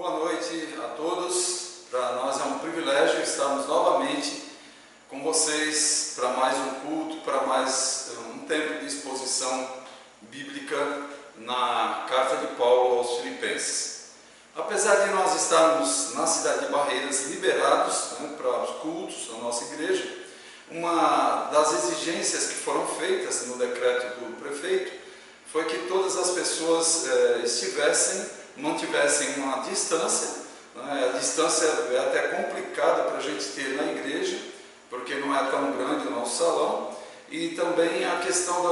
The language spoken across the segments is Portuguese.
Boa noite a todos. Para nós é um privilégio estarmos novamente com vocês para mais um culto, para mais um tempo de exposição bíblica na carta de Paulo aos Filipenses. Apesar de nós estarmos na cidade de Barreiras liberados para os cultos da nossa igreja, uma das exigências que foram feitas no decreto do prefeito foi que todas as pessoas mantivessem uma distância. A distância é até complicada para a gente ter na igreja, porque não é tão grande o nosso salão, e também a questão,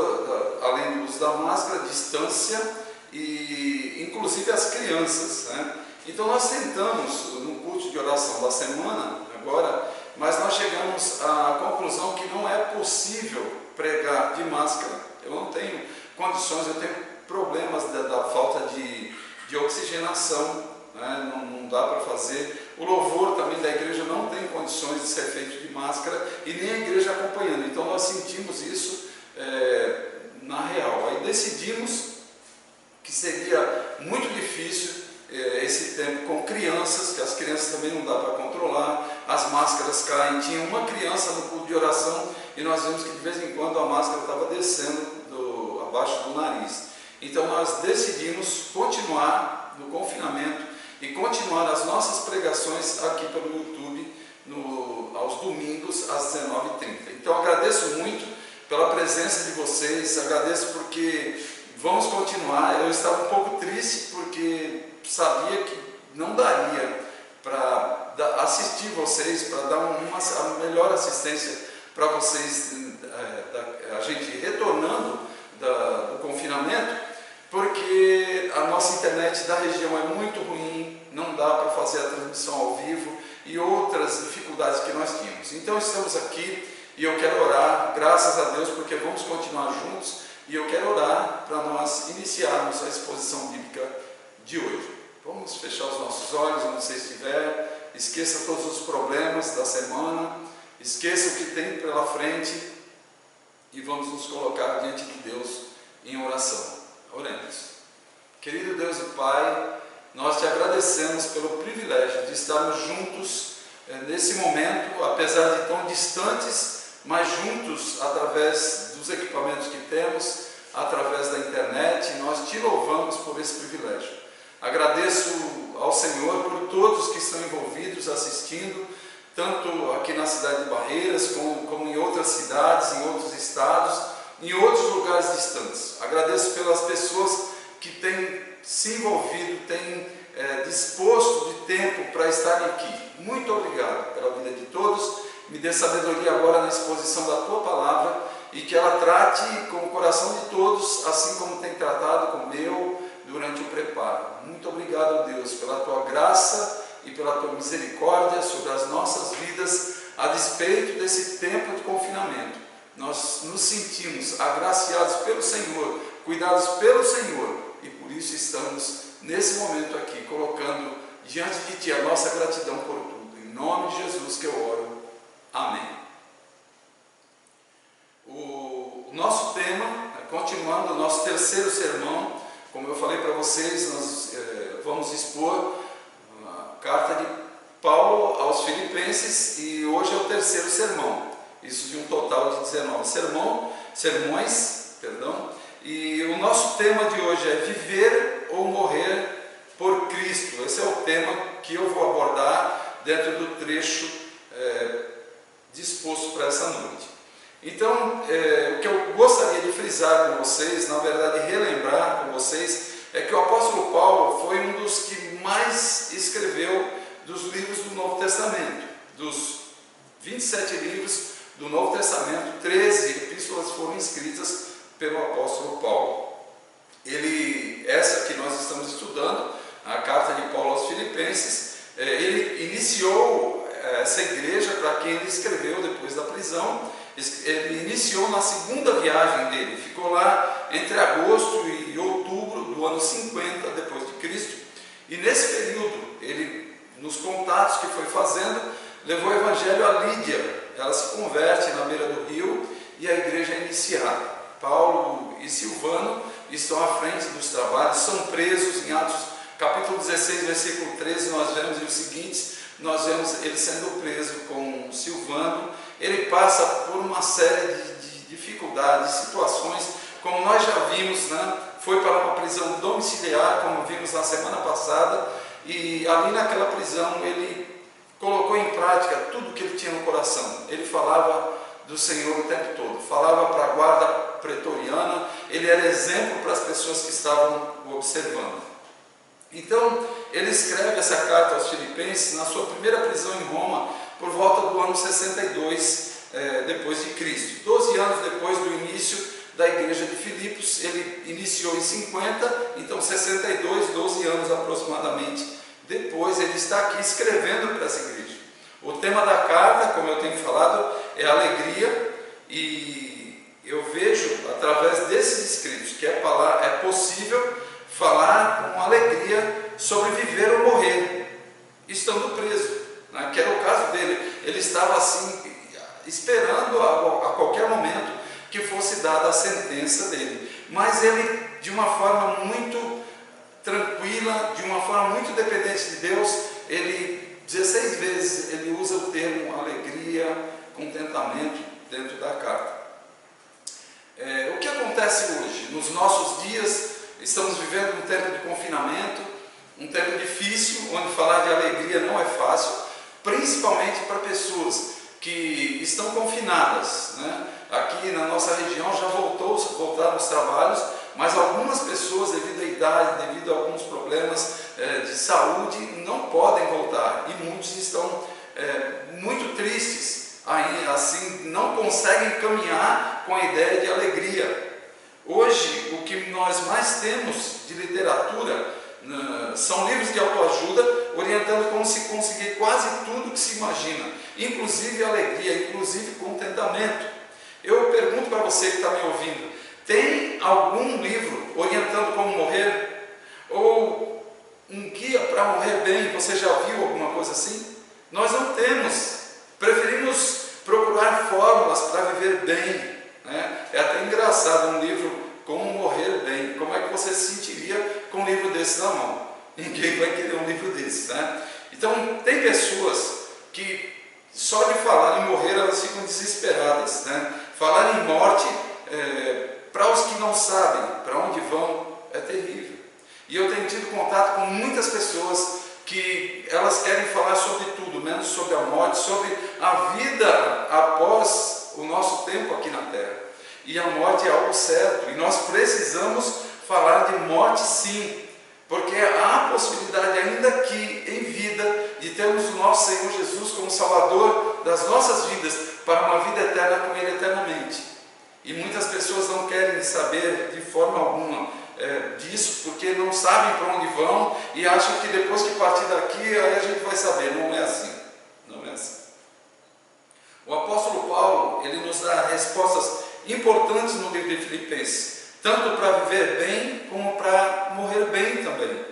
além do uso da máscara, distância e inclusive as crianças. Então nós tentamos, no culto de oração da semana, agora, mas nós chegamos à conclusão que não é possível pregar de máscara. Eu não tenho condições, eu tenho problemas da falta de oxigenação, não dá para fazer. O louvor também da igreja não tem condições de ser feito de máscara e nem a igreja acompanhando. Então nós sentimos isso na real. Aí decidimos que seria muito difícil esse tempo com crianças, que as crianças também não dá para controlar, as máscaras caem. Tinha uma criança no culto de oração e nós vimos que de vez em quando a máscara estava descendo abaixo do nariz. Então nós decidimos continuar no confinamento e continuar as nossas pregações aqui pelo YouTube aos domingos às 19h30. Então agradeço muito pela presença de vocês, agradeço porque vamos continuar. Eu estava um pouco triste porque sabia que não daria para assistir vocês, para dar a melhor assistência para vocês, a gente retornando do confinamento, porque a nossa internet da região é muito ruim, não dá para fazer a transmissão ao vivo e outras dificuldades que nós tínhamos. Então estamos aqui e eu quero orar, graças a Deus, porque vamos continuar juntos, e eu quero orar para nós iniciarmos a exposição bíblica de hoje. Vamos fechar os nossos olhos onde você estiver, esqueça todos os problemas da semana, esqueça o que tem pela frente e vamos nos colocar diante de Deus em oração. Oremos. Querido Deus e Pai, nós te agradecemos pelo privilégio de estarmos juntos nesse momento, apesar de tão distantes, mas juntos através dos equipamentos que temos, através da internet. Nós te louvamos por esse privilégio. Agradeço ao Senhor por todos que estão envolvidos assistindo, tanto aqui na cidade de Barreiras, como em outras cidades, em outros estados, em outros lugares distantes. Agradeço pelas pessoas que têm se envolvido, têm disposto de tempo para estarem aqui. Muito obrigado pela vida de todos. Me dê sabedoria agora na exposição da Tua Palavra e que ela trate com o coração de todos, assim como tem tratado com o meu durante o preparo. Muito obrigado, Deus, pela Tua graça e pela Tua misericórdia sobre as nossas vidas, a despeito desse tempo de confinamento. Nós nos sentimos agraciados pelo Senhor, cuidados pelo Senhor, e por isso estamos nesse momento aqui, colocando diante de Ti a nossa gratidão por tudo. Em nome de Jesus que eu oro. Amém. O nosso tema, continuando o nosso terceiro sermão, como eu falei para vocês, nós vamos expor a carta de Paulo aos Filipenses, e hoje é o terceiro sermão, isso de um total de 19 sermões, e o nosso tema de hoje é viver ou morrer por Cristo. Esse é o tema que eu vou abordar dentro do trecho disposto para essa noite. Então, o que eu gostaria de frisar com vocês, na verdade relembrar com vocês, é que o apóstolo Paulo foi um dos que mais escreveu dos livros do Novo Testamento. Dos 27 livros do Novo Testamento, 13 epístolas foram escritas pelo apóstolo Paulo. Essa que nós estamos estudando, a carta de Paulo aos Filipenses, ele iniciou essa igreja para quem ele escreveu depois da prisão. Ele iniciou na segunda viagem dele, ficou lá entre agosto e outubro do ano 50 depois de Cristo, e nesse período, ele, nos contatos que foi fazendo, levou o evangelho a Lídia. Ela se converte na beira do rio e a igreja é iniciada. Paulo e Silvano estão à frente dos trabalhos, são presos em Atos capítulo 16, versículo 13, nós vemos o seguinte, nós vemos ele sendo preso com Silvano. Ele passa por uma série de dificuldades, situações, como nós já vimos, né? Foi para uma prisão domiciliar, como vimos na semana passada, e ali naquela prisão ele colocou em prática tudo que ele tinha no coração. Ele falava do Senhor o tempo todo, falava para a guarda pretoriana, ele era exemplo para as pessoas que estavam o observando. Então, ele escreve essa carta aos Filipenses na sua primeira prisão em Roma, por volta do ano 62 depois de Cristo. 12 anos depois do início da igreja de Filipos, ele iniciou em 50, então 62, 12 anos aproximadamente depois, ele está aqui escrevendo para essa igreja. O tema da carta, como eu tenho falado, é alegria, e eu vejo através desses escritos que é possível falar com alegria sobre viver ou morrer, estando preso, né? Que era o caso dele. Ele estava assim, esperando a qualquer momento que fosse dada a sentença dele, mas ele, de uma forma muito tranquila, de uma forma muito dependente de Deus, ele 16 vezes ele usa o termo alegria, contentamento dentro da carta. O que acontece hoje? Nos nossos dias, estamos vivendo um tempo de confinamento, um tempo difícil, onde falar de alegria não é fácil, principalmente para pessoas que estão confinadas, né? Aqui na nossa região já voltaram os trabalhos, mas algumas pessoas, devido à idade, devido a alguns problemas de saúde, não podem voltar, e muitos estão muito tristes, aí, assim, não conseguem caminhar com a ideia de alegria. Hoje, o que nós mais temos de literatura são livros de autoajuda, orientando como se conseguir quase tudo que se imagina, inclusive alegria, inclusive contentamento. Eu pergunto para você que está me ouvindo, tem algum livro orientando como morrer? Ou um guia para morrer bem? Você já viu alguma coisa assim? Nós não temos. Preferimos procurar fórmulas para viver bem, né? É até engraçado um livro Como Morrer Bem. Como é que você se sentiria com um livro desse na mão? Ninguém vai querer um livro desse, né? Então, tem pessoas que só de falar em morrer elas ficam desesperadas, né? Falar em morte, para os que não sabem para onde vão, é terrível. E eu tenho tido contato com muitas pessoas que elas querem falar sobre tudo, menos sobre a morte, sobre a vida após o nosso tempo aqui na Terra. E a morte é algo certo, e nós precisamos falar de morte sim, porque há a possibilidade ainda aqui em vida de termos o nosso Senhor Jesus como Salvador das nossas vidas, para uma vida eterna com Ele eternamente. E muitas pessoas não querem saber de forma alguma disso, porque não sabem para onde vão e acham que depois que partir daqui, aí a gente vai saber. Não é assim. Não é assim. O apóstolo Paulo, ele nos dá respostas importantes no livro de Filipenses, tanto para viver bem, como para morrer bem também.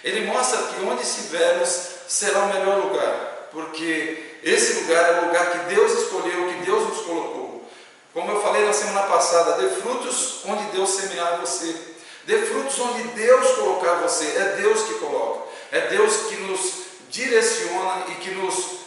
Ele mostra que onde estivermos será o melhor lugar, porque esse lugar é o lugar que Deus escolheu, que Deus nos colocou. Como eu falei na semana passada, dê frutos onde Deus semear você. Dê frutos onde Deus colocar você. É Deus que coloca. É Deus que nos direciona e que nos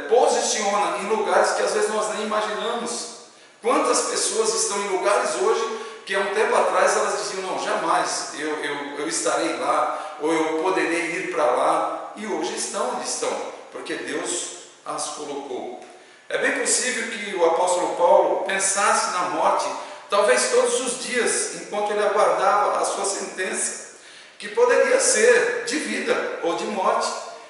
posiciona em lugares que às vezes nós nem imaginamos. Quantas pessoas estão em lugares hoje que há um tempo atrás elas diziam, não, jamais eu estarei lá, ou eu poderei ir para lá, e hoje estão onde estão, porque Deus as colocou. É bem possível que o apóstolo Paulo pensasse na morte, talvez todos os dias, enquanto ele aguardava a sua sentença, que poderia ser de vida ou de morte,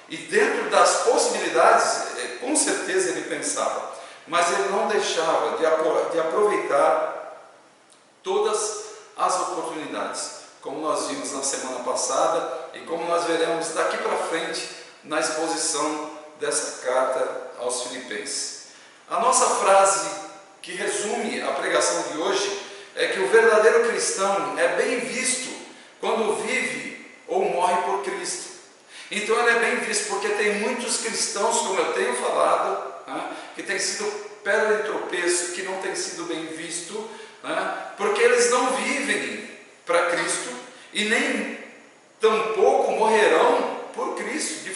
e dentro das possibilidades, com certeza ele pensava, mas ele não deixava de aproveitar todas as oportunidades, como nós vimos na semana passada e como nós veremos daqui para frente na exposição dessa carta aos Filipenses. A nossa frase que resume a pregação de hoje é que o verdadeiro cristão é bem visto quando vive ou morre por Cristo. Então ele é bem visto porque tem muitos cristãos, como eu tenho falado, né, que tem sido pedra de tropeço, que não tem sido bem visto, né, porque eles não vivem para Cristo e nem tampouco morrerão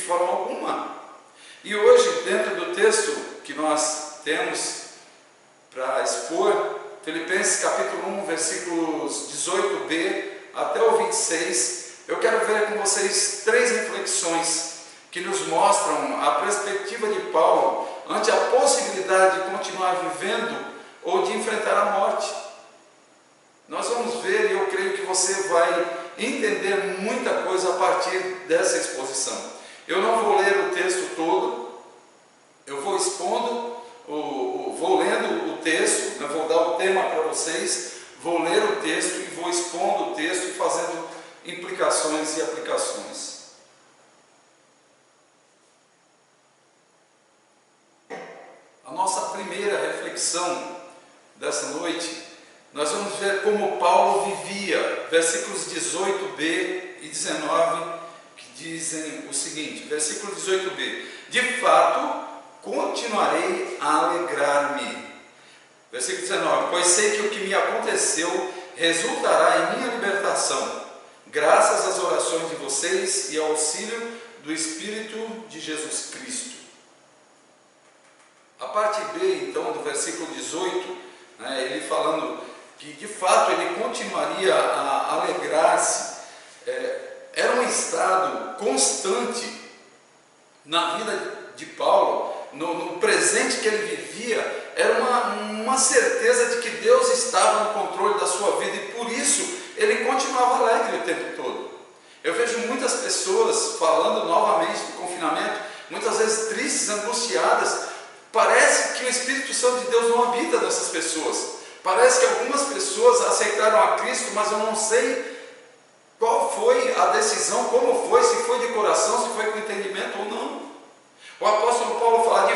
forma alguma. E hoje, dentro do texto que nós temos para expor, Filipenses capítulo 1, versículos 18b até o 26, eu quero ver com vocês 3 reflexões que nos mostram a perspectiva de Paulo ante a possibilidade de continuar vivendo ou de enfrentar a morte. Nós vamos ver, e eu creio que você vai entender muita coisa a partir dessa exposição. Eu não vou ler o texto todo, eu vou expondo, vou lendo o texto, vou dar o tema para vocês, vou ler o texto e vou expondo o texto e fazendo implicações e aplicações. A nossa primeira reflexão dessa noite, nós vamos ver como Paulo vivia, versículos 18b e 19, que dizem o seguinte, versículo 18b: de fato, continuarei a alegrar-me. Versículo 19: pois sei que o que me aconteceu resultará em minha libertação, graças às orações de vocês e ao auxílio do Espírito de Jesus Cristo. A parte B, então, do versículo 18, ele falando que de fato ele continuaria a alegrar-se, era um estado constante na vida de Paulo, no presente que ele vivia, era uma certeza de que Deus estava no controle da sua vida e por isso ele continuava alegre o tempo todo. Eu vejo muitas pessoas falando novamente do confinamento, muitas vezes tristes, angustiadas. Parece que o Espírito Santo de Deus não habita nessas pessoas. Parece que algumas pessoas aceitaram a Cristo, mas eu não sei qual foi a decisão, como foi, se foi de coração, se foi com entendimento ou não. O apóstolo Paulo fala,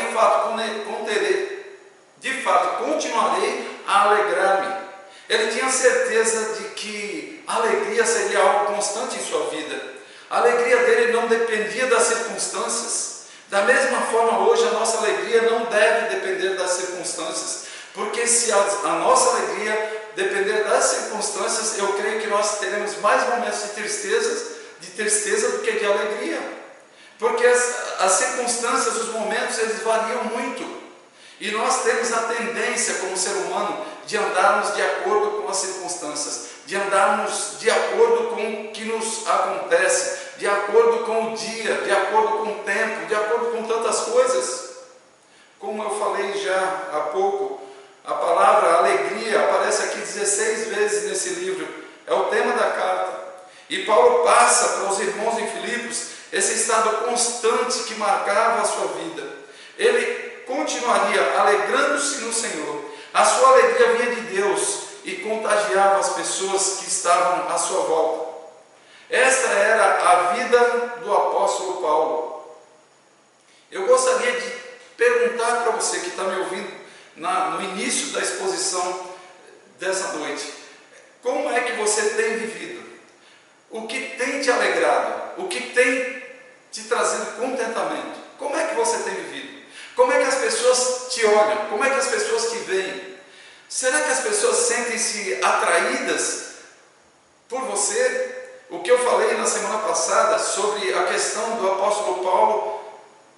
de fato, continuarei a alegrar-me. Ele tinha certeza de que a alegria seria algo constante em sua vida. A alegria dele não dependia das circunstâncias. Da mesma forma, hoje a nossa alegria não deve depender das circunstâncias, porque se a nossa alegria depender das circunstâncias, eu creio que nós teremos mais momentos de tristeza do que de alegria, porque as circunstâncias, os momentos, eles variam muito, e nós temos a tendência como ser humano de andarmos de acordo com as circunstâncias, de andarmos de acordo com o que nos acontece, de acordo com o dia, de acordo com o tempo, de acordo com tantas coisas. Como eu falei já há pouco, a palavra alegria aparece aqui 16 vezes nesse livro, é o tema da carta. E Paulo passa para os irmãos em Filipos esse estado constante que marcava a sua vida. Ele continuaria alegrando-se no Senhor, a sua alegria vinha de Deus e contagiava as pessoas que estavam à sua volta. Esta era a vida do apóstolo Paulo. Eu gostaria de perguntar para você que está me ouvindo no início da exposição dessa noite, como é que você tem vivido? O que tem te alegrado? O que tem te trazido contentamento? Como é que você tem vivido? Como é que as pessoas te olham? Como é que as pessoas te veem? Será que as pessoas sentem-se atraídas por você? O que eu falei na semana passada sobre a questão do apóstolo Paulo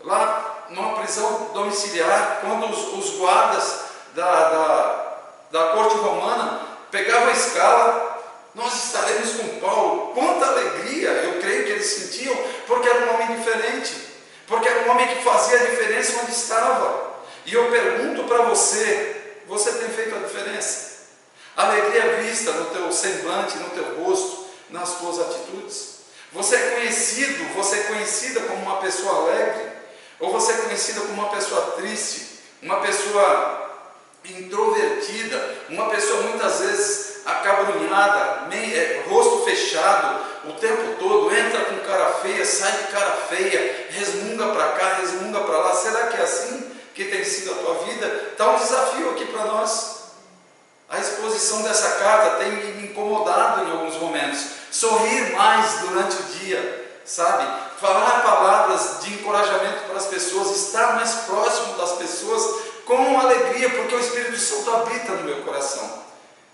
lá numa prisão domiciliar, quando os guardas da corte romana pegavam a escala, nós estaremos com Paulo. Quanta alegria eu creio que eles sentiam, porque era um homem diferente, porque era um homem que fazia a diferença onde estava. E eu pergunto para você, você tem feito a diferença? A alegria é vista no teu semblante, no teu rosto, nas tuas atitudes? Você é conhecido, você é conhecida como uma pessoa alegre? Ou você é conhecida como uma pessoa triste, uma pessoa introvertida, uma pessoa muitas vezes acabrunhada, rosto fechado o tempo todo, entra com cara feia, sai de cara feia, resmunga para cá, resmunga para lá? Será que é assim que tem sido a tua vida? Está um desafio aqui para nós. A exposição dessa carta tem me incomodado em alguns momentos. Sorrir mais durante o dia, sabe? Falar palavras de encorajamento para as pessoas, estar mais próximo das pessoas com alegria, porque o Espírito Santo habita no meu coração.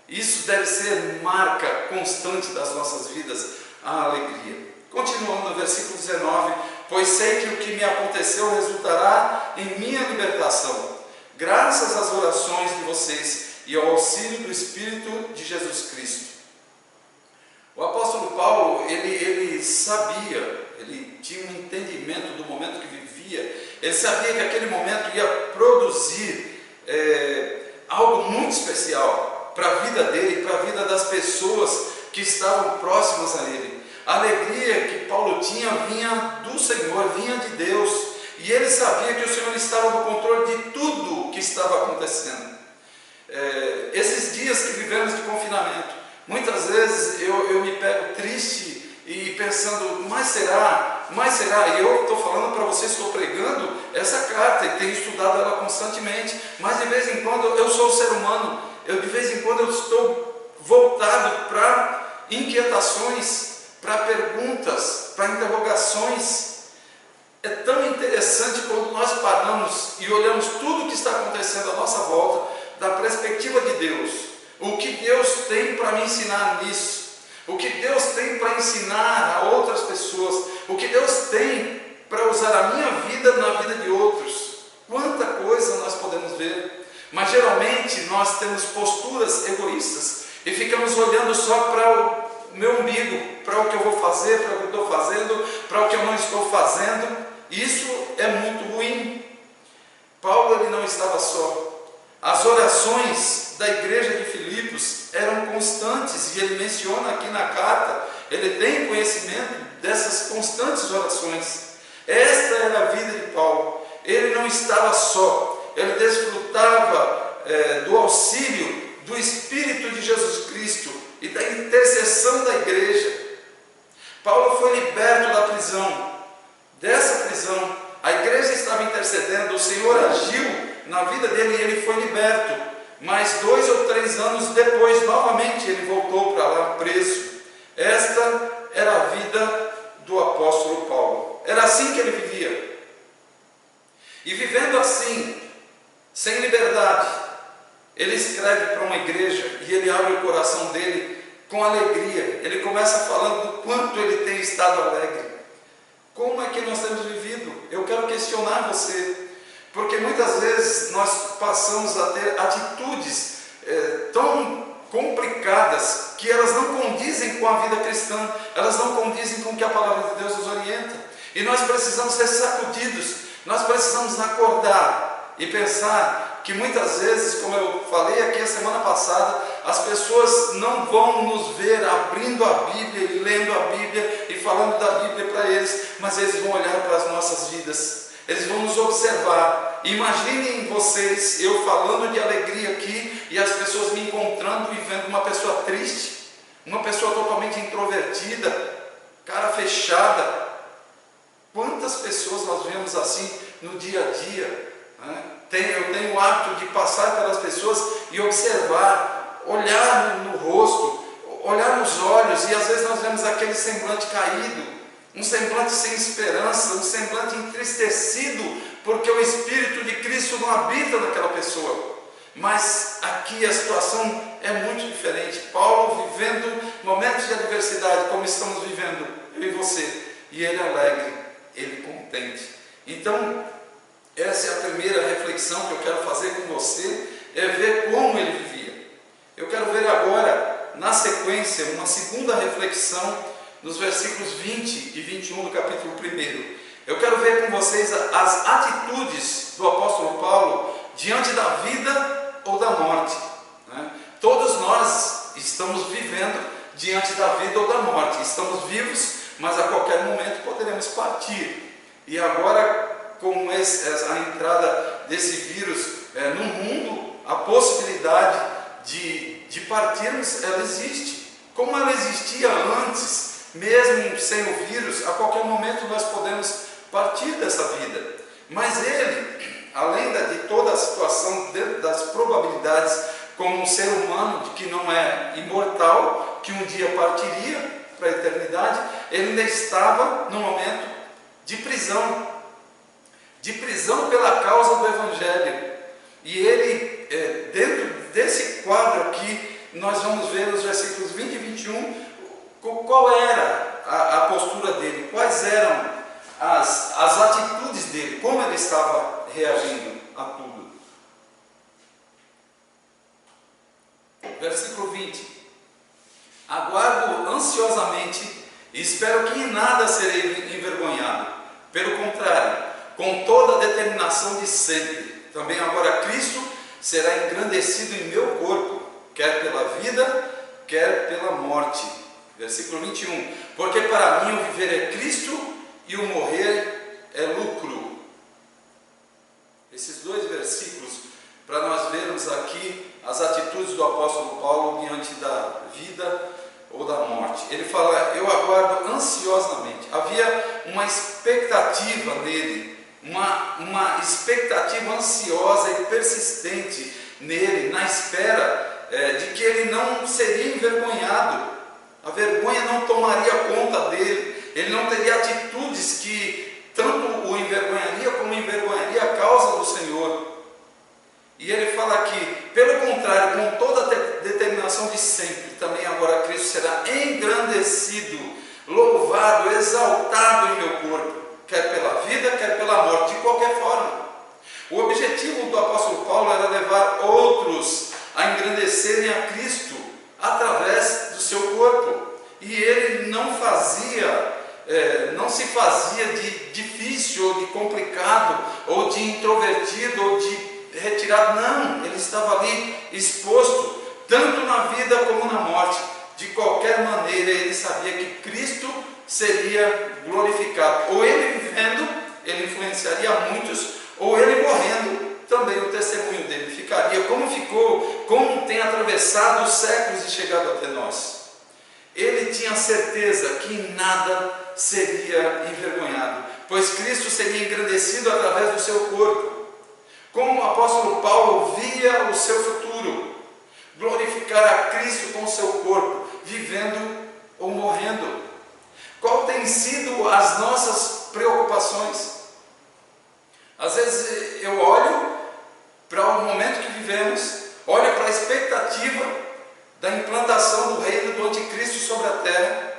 Isso deve ser marca constante das nossas vidas, a alegria. Continuando no versículo 19, pois sei que o que me aconteceu resultará em minha libertação, graças às orações de vocês e ao auxílio do Espírito de Jesus Cristo. O apóstolo Paulo, ele sabia, ele tinha um entendimento do momento que vivia, ele sabia que aquele momento ia produzir algo muito especial para a vida dele e para a vida das pessoas que estavam próximas a ele. A alegria que Paulo tinha vinha do Senhor, vinha de Deus, e ele sabia que o Senhor estava no controle de tudo que estava acontecendo. Esses dias que vivemos de confinamento, muitas vezes eu me pego triste e pensando, mas será? E eu estou falando para vocês, estou pregando essa carta e tenho estudado ela constantemente, mas de vez em quando eu sou ser humano, de vez em quando eu estou voltado para inquietações, para perguntas, para interrogações. É tão interessante quando nós paramos e olhamos tudo o que está acontecendo à nossa volta, da perspectiva de Deus. O que Deus tem para me ensinar nisso? O que Deus tem para ensinar a outras pessoas? O que Deus tem para usar a minha vida na vida de outros? Quanta coisa nós podemos ver. Mas geralmente nós temos posturas egoístas e ficamos olhando só para o meu umbigo, para o que eu vou fazer, para o que eu estou fazendo, para o que eu não estou fazendo. Isso é muito ruim. Paulo, ele não estava só. As orações da igreja de Filipos eram constantes, e ele menciona aqui na carta, ele tem conhecimento dessas constantes orações. Esta era a vida de Paulo. Ele não estava só, ele desfrutava do auxílio do Espírito de Jesus Cristo e da intercessão da igreja. Paulo foi liberto da prisão. Dessa prisão, a igreja estava intercedendo, o Senhor agiu na vida dele e ele foi liberto. Mas 2 ou 3 anos depois, novamente ele voltou para lá preso. Esta era a vida do apóstolo Paulo. Era assim que ele vivia. E vivendo assim, sem liberdade, ele escreve para uma igreja e ele abre o coração dele com alegria. Ele começa falando do quanto ele tem estado alegre. Como é que nós temos vivido? Eu quero questionar você, porque muitas vezes nós passamos a ter atitudes tão complicadas que elas não condizem com a vida cristã, elas não condizem com o que a palavra de Deus nos orienta. E nós precisamos ser sacudidos, nós precisamos acordar e pensar que muitas vezes, como eu falei aqui a semana passada, as pessoas não vão nos ver abrindo a Bíblia e lendo a Bíblia e falando da Bíblia para eles, mas eles vão olhar para as nossas vidas, eles vão nos observar. Imaginem vocês, eu falando de alegria aqui e as pessoas me encontrando e vendo uma pessoa triste, uma pessoa totalmente introvertida, cara fechada. Quantas pessoas nós vemos assim no dia a dia, né? Eu tenho o hábito de passar pelas pessoas e observar, olhar no rosto, olhar nos olhos, e às vezes nós vemos aquele semblante caído, um semblante sem esperança, um semblante entristecido, porque o Espírito de Cristo não habita naquela pessoa. Mas aqui a situação é muito diferente. Paulo vivendo momentos de adversidade, como estamos vivendo, eu e você, e ele alegre, ele contente. Então, essa é a primeira reflexão que eu quero fazer com você, é ver como ele vivia. Eu quero ver agora, na sequência, uma segunda reflexão, nos versículos 20 e 21 do capítulo 1. Eu quero ver com vocês as atitudes do apóstolo Paulo diante da vida ou da morte, né? Todos nós estamos vivendo diante da vida ou da morte, estamos vivos, mas a qualquer momento poderemos partir. E agora, com a entrada desse vírus no mundo, a possibilidade de partirmos, ela existe. Como ela existia antes, mesmo sem o vírus, a qualquer momento nós podemos partir dessa vida. Mas ele, além de toda a situação, dentro das probabilidades, como um ser humano que não é imortal, que um dia partiria para a eternidade, ele ainda estava no momento de prisão pela causa do Evangelho. E ele, dentro desse quadro aqui, nós vamos ver nos versículos 20 e 21, qual era a postura dele, quais eram as dele, como ele estava reagindo a tudo. Versículo 20: aguardo ansiosamente e espero que em nada serei envergonhado. Pelo contrário, com toda a determinação de sempre, também agora Cristo será engrandecido em meu corpo, quer pela vida, quer pela morte. Versículo 21: porque para mim o viver é Cristo e o morrer é lucro. Esses dois versículos, para nós vermos aqui as atitudes do apóstolo Paulo diante da vida ou da morte. Ele fala: eu aguardo ansiosamente. Havia uma expectativa nele, uma expectativa ansiosa e persistente nele, na espera de que ele não seria envergonhado. A vergonha não tomaria conta dele, ele não teria atitudes que tanto o envergonharia como envergonharia a causa do Senhor. E ele fala aqui: pelo contrário, com toda a determinação de sempre, também agora Cristo será engrandecido, louvado, exaltado em meu corpo, quer pela vida, quer pela morte, de qualquer forma. O objetivo do apóstolo Paulo era levar outros a engrandecerem a Cristo através do seu corpo. E ele não se fazia de difícil, ou de complicado, ou de introvertido, ou de retirado. Não, ele estava ali exposto, tanto na vida como na morte. De qualquer maneira, ele sabia que Cristo seria glorificado. Ou ele vivendo, ele influenciaria muitos, ou ele morrendo, também o testemunho dele ficaria, como ficou, como tem atravessado os séculos e chegado até nós. Ele tinha certeza que em nada seria envergonhado, pois Cristo seria engrandecido através do seu corpo. Como o apóstolo Paulo via o seu futuro, glorificar a Cristo com o seu corpo, vivendo ou morrendo. Qual tem sido as nossas preocupações? Às vezes eu olho para o momento que vivemos, olho para a expectativa da implantação do reino do anticristo sobre a terra,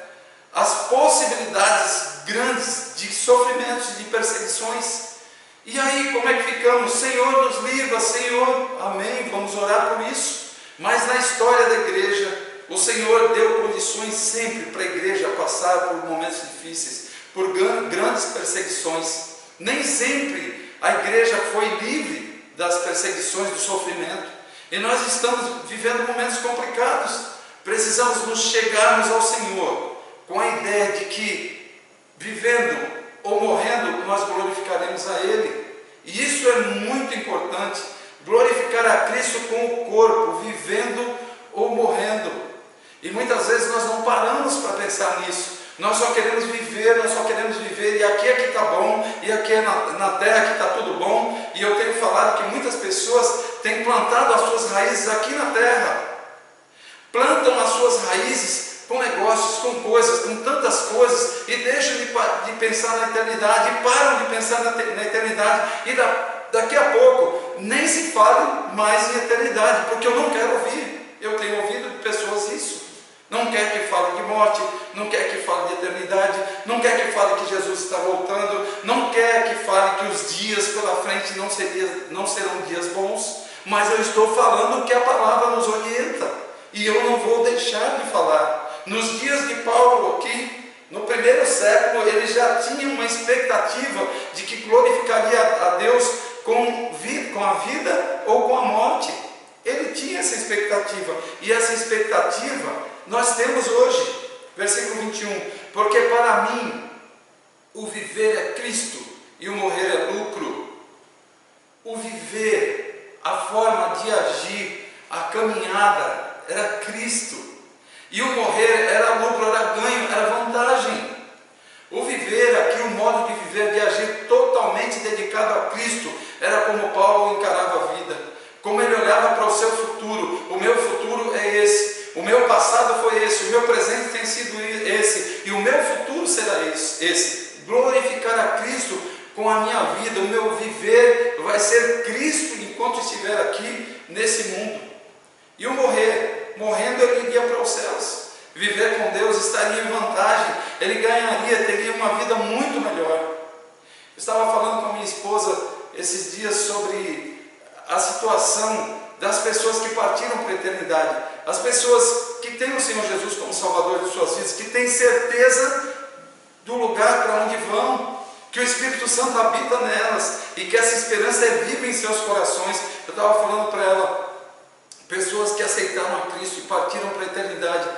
as possibilidades grandes de sofrimentos, de perseguições. E aí, como é que ficamos? Senhor, nos livra, Senhor, amém, vamos orar por isso. Mas na história da igreja, o Senhor deu condições sempre para a igreja passar por momentos difíceis, por grandes perseguições. Nem sempre a igreja foi livre das perseguições, do sofrimento. E nós estamos vivendo momentos complicados. Precisamos nos chegarmos ao Senhor com a ideia de que, vivendo ou morrendo, nós glorificaremos a Ele. E isso é muito importante, glorificar a Cristo com o corpo, vivendo ou morrendo. E muitas vezes nós não paramos para pensar nisso. Nós só queremos viver, e aqui é que está bom, e aqui é na terra que está tudo bom. E eu tenho falado que muitas pessoas têm plantado as suas raízes aqui na terra. Plantam as suas raízes com negócios, com coisas, com tantas coisas, e deixam de pensar na eternidade, e param de pensar na eternidade, e daqui a pouco nem se fala mais em eternidade, porque eu não quero ouvir. Eu tenho ouvido de pessoas isso. Não quer que fale de morte, não quer que fale de eternidade, não quer que fale que Jesus está voltando, não quer que fale que os dias pela frente não serão dias bons, mas eu estou falando o que a palavra nos orienta, e eu não vou deixar de falar. Nos dias de Paulo aqui, no primeiro século, ele já tinha uma expectativa de que glorificaria a Deus com a vida ou com a morte. Ele tinha essa expectativa, e essa expectativa nós temos hoje. Versículo 21, porque para mim o viver é Cristo e o morrer é lucro. O viver, a forma de agir, a caminhada era Cristo, e o morrer era lucro, era ganho, era vantagem. O viver aqui, o modo de viver, de agir totalmente dedicado a Cristo, era como Paulo encarava a vida, como ele olhava para o seu futuro. O meu futuro é esse, o meu passado foi esse, o meu presente tem sido esse, e o meu futuro será esse. Glorificar a Cristo com a minha vida, o meu viver vai ser Cristo enquanto estiver aqui nesse mundo. E o morrer, morrendo ele iria para os céus. Viver com Deus estaria em vantagem, ele ganharia, teria uma vida muito melhor. Eu estava falando com a minha esses dias sobre a situação das pessoas que partiram para a eternidade, as pessoas que têm o Senhor Jesus como Salvador de suas vidas, que têm certeza do lugar para onde vão, que o Espírito Santo habita nelas e que essa esperança é viva em seus corações. Eu estava falando para ela, pessoas que aceitaram a Cristo e partiram para a eternidade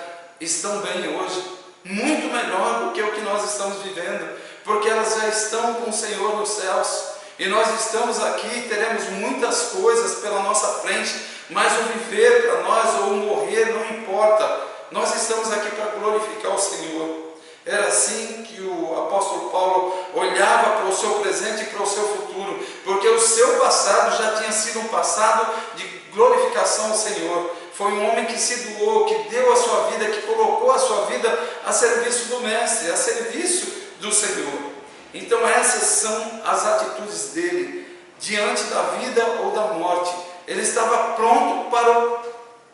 estão bem hoje, muito melhor do que o que nós estamos vivendo, porque elas já estão com o Senhor nos céus. E nós estamos aqui e teremos muitas coisas pela nossa frente, mas o viver para nós ou o morrer não importa. Nós estamos aqui para glorificar o Senhor. Era assim que o apóstolo Paulo olhava para o seu presente e para o seu futuro, porque o seu passado já tinha sido um passado de glorificação ao Senhor. Foi um homem que se doou, que deu a sua vida, que colocou a sua vida a serviço do Mestre, a serviço do Senhor. Então essas são as atitudes dele, diante da vida ou da morte. Ele estava pronto para o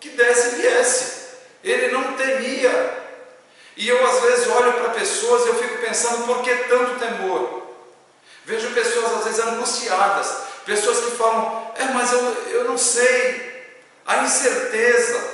que desse e viesse. Ele não temia. E eu às vezes olho para pessoas e eu fico pensando, por que tanto temor? Vejo pessoas às vezes angustiadas, pessoas que falam, mas eu não sei. A incerteza,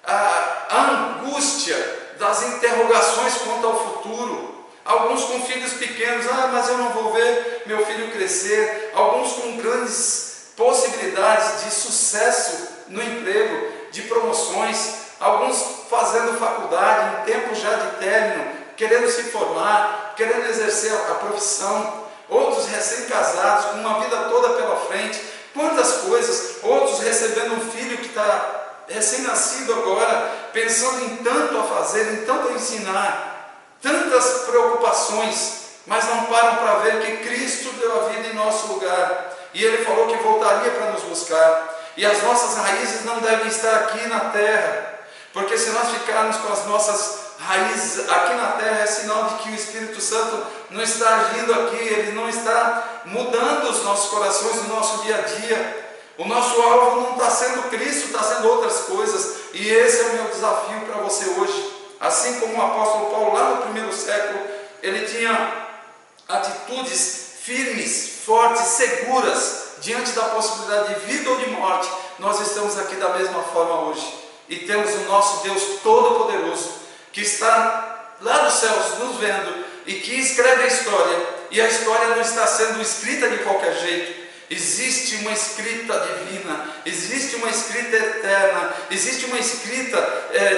a angústia das interrogações quanto ao futuro. Alguns com filhos pequenos, mas eu não vou ver meu filho crescer. Alguns com grandes possibilidades de sucesso no emprego, de promoções. Alguns fazendo faculdade, em tempo já de término, querendo se formar, querendo exercer a profissão. Outros recém-casados, com uma vida toda pela frente. Quantas coisas. Outros recebendo um filho que está recém-nascido agora, pensando em tanto a fazer, em tanto a ensinar. Tantas preocupações, mas não param para ver que Cristo deu a vida em nosso lugar. E Ele falou que voltaria para nos buscar. E as nossas raízes não devem estar aqui na terra, porque se nós ficarmos com as nossas raízes aqui na terra, é sinal de que o Espírito Santo não está agindo aqui, Ele não está mudando os nossos corações, o nosso dia a dia. O nosso alvo não está sendo Cristo, está sendo outras coisas. E esse é o meu desafio para você hoje. Assim como o apóstolo Paulo lá no primeiro século, ele tinha atitudes firmes, fortes, seguras, diante da possibilidade de vida ou de morte. Nós estamos aqui da mesma forma hoje. E temos o nosso Deus Todo-Poderoso, que está lá nos céus nos vendo e que escreve a história. E a história não está sendo escrita de qualquer jeito. Existe uma escrita divina, existe uma escrita eterna, existe uma escrita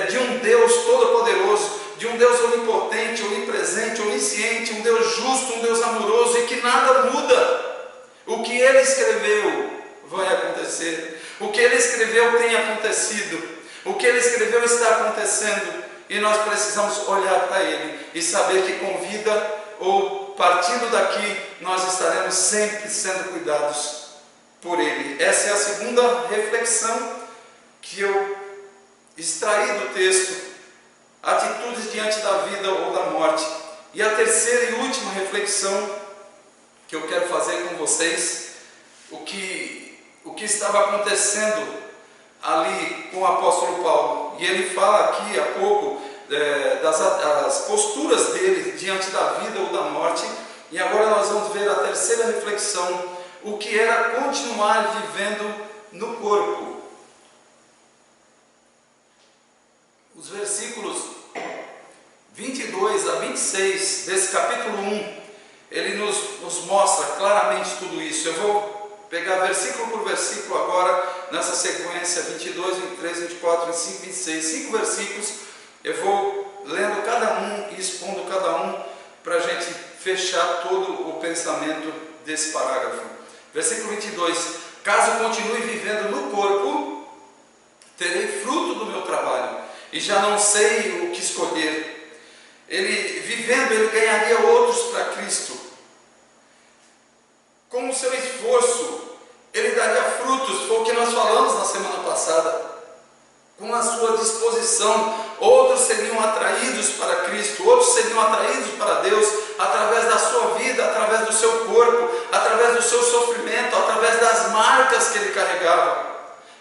de um Deus todo-poderoso, de um Deus onipotente, onipresente, onisciente, um Deus justo, um Deus amoroso e que nada muda. O que Ele escreveu vai acontecer, o que Ele escreveu tem acontecido, o que Ele escreveu está acontecendo e nós precisamos olhar para Ele e saber que com vida ou partindo daqui, nós estaremos sempre sendo cuidados por Ele. Essa é a segunda reflexão que eu extraí do texto, atitudes diante da vida ou da morte. E a terceira e última reflexão que eu quero fazer com vocês, o que estava acontecendo ali com o apóstolo Paulo. E ele fala aqui há pouco das posturas dele diante da vida ou da morte, e agora nós vamos ver a terceira reflexão, o que era continuar vivendo no corpo. Os versículos 22 a 26 desse capítulo 1, ele nos mostra claramente tudo isso. Eu vou pegar versículo por versículo agora, nessa sequência, 22, 23, 24, 25, 26, 5 versículos. Eu vou lendo cada um e expondo cada um para a gente fechar todo o pensamento desse parágrafo. Versículo 22. Caso continue vivendo no corpo, terei fruto do meu trabalho e já não sei o que escolher. Ele, vivendo, ele ganharia outros para Cristo. Com o seu esforço, ele daria frutos. Foi o que nós falamos na semana passada. Com a sua disposição, outros seriam atraídos para Cristo, outros seriam atraídos para Deus, através da sua vida, através do seu corpo, através do seu sofrimento, através das marcas que ele carregava.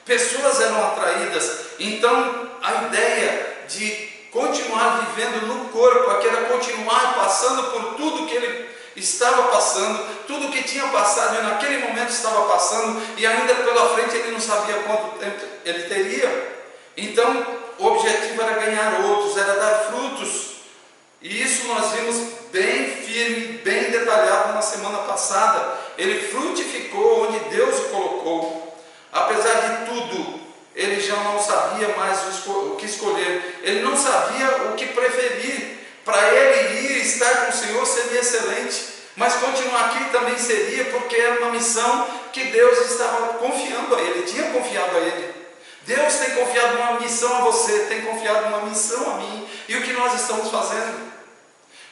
Pessoas eram atraídas. Então, a ideia de continuar vivendo no corpo, aquela continuar passando por tudo que ele estava passando, tudo que tinha passado e naquele momento estava passando, e ainda pela frente ele não sabia quanto tempo ele teria. Então o objetivo era ganhar outros, era dar frutos. E isso nós vimos bem firme, bem detalhado na semana passada. Ele frutificou onde Deus o colocou. Apesar de tudo, ele já não sabia mais o que escolher. Ele não sabia o que preferir. Para ele ir estar com o Senhor seria excelente, mas continuar aqui também seria, porque era uma missão que Deus estava confiando a ele, tinha confiado a ele. Deus tem confiado uma missão a você, tem confiado uma missão a mim. E o que nós estamos fazendo?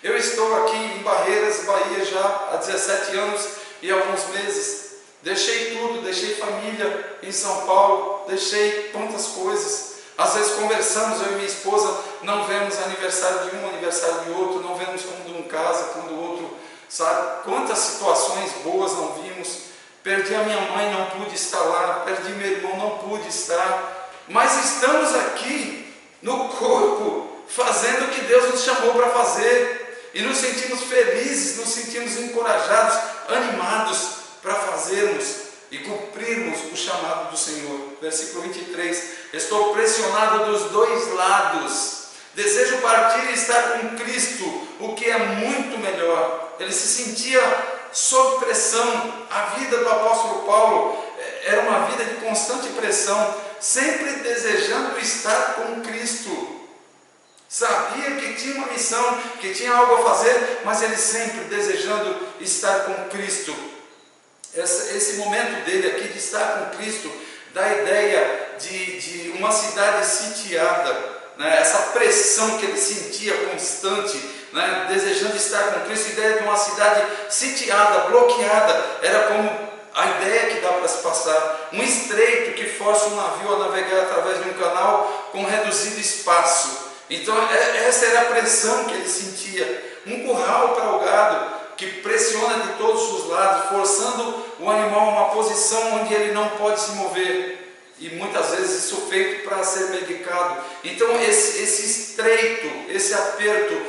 Eu estou aqui em Barreiras, Bahia, já há 17 anos e alguns meses. Deixei tudo, deixei família em São Paulo, deixei tantas coisas. Às vezes conversamos, eu e minha esposa, não vemos aniversário de um, aniversário de outro, não vemos quando um casa, quando o outro, sabe? Quantas situações boas não vimos. Perdi a minha mãe, não pude estar lá, perdi meu irmão, não pude estar. Mas estamos aqui no corpo, fazendo o que Deus nos chamou para fazer. E nos sentimos felizes, nos sentimos encorajados, animados para fazermos e cumprirmos o chamado do Senhor. Versículo 23, estou pressionado dos dois lados, desejo partir e estar com Cristo, o que é muito melhor. Ele se sentia sob pressão. A vida do apóstolo Paulo era uma vida de constante pressão, sempre desejando estar com Cristo. Sabia que tinha uma missão, que tinha algo a fazer, mas ele sempre desejando estar com Cristo. Esse momento dele aqui de estar com Cristo dá a ideia de uma cidade sitiada, né? Essa pressão que ele sentia constante, né? Desejando estar com Cristo, a ideia de uma cidade sitiada, bloqueada, era como a ideia que dá para se passar, um estreito que força um navio a navegar através de um canal com reduzido espaço. Então essa era a pressão que ele sentia, um curral para o gado que pressiona de todos os lados, forçando o animal a uma posição onde ele não pode se mover, e muitas vezes isso feito para ser medicado. Então esse estreito, esse aperto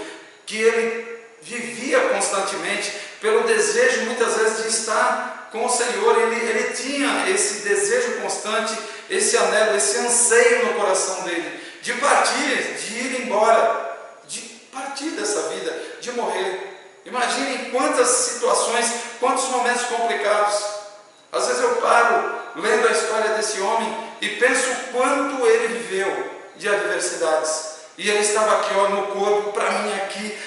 que ele vivia constantemente, pelo desejo muitas vezes de estar com o Senhor, ele tinha esse desejo constante, esse anelo, esse anseio no coração dele, de partir, de ir embora, de partir dessa vida, de morrer. Imaginem quantas situações, quantos momentos complicados. Às vezes eu paro lendo a história desse homem e penso o quanto ele viveu de adversidades. E ele estava aqui, ó, no corpo, para mim aqui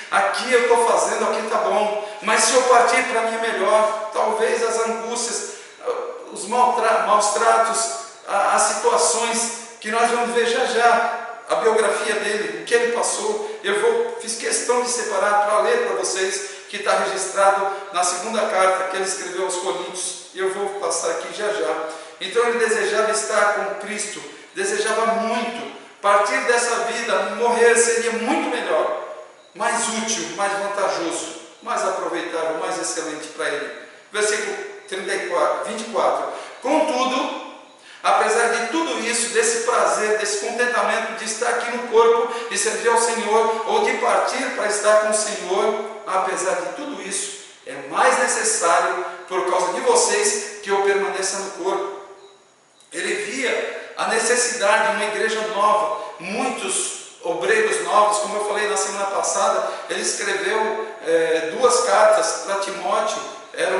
eu estou fazendo, aqui está bom. Mas se eu partir, para mim é melhor. Talvez as angústias, os maus tratos, as situações que nós vamos ver já. A biografia dele, o que ele passou, fiz questão de separar para ler para vocês, que está registrado na segunda carta que ele escreveu aos Coríntios, e eu vou passar aqui já. Então ele desejava estar com Cristo, desejava muito, partir dessa vida, morrer seria muito melhor, mais útil, mais vantajoso, mais aproveitável, mais excelente para ele. Versículo 24, contudo, apesar de tudo isso, desse prazer, desse contentamento de estar aqui no corpo e servir ao Senhor, ou de partir para estar com o Senhor, apesar de tudo isso, é mais necessário, por causa de vocês, que eu permaneça no corpo. Ele via a necessidade de uma igreja nova, muitos obreiros novos, como eu falei na semana passada. Ele escreveu 2 cartas para Timóteo, era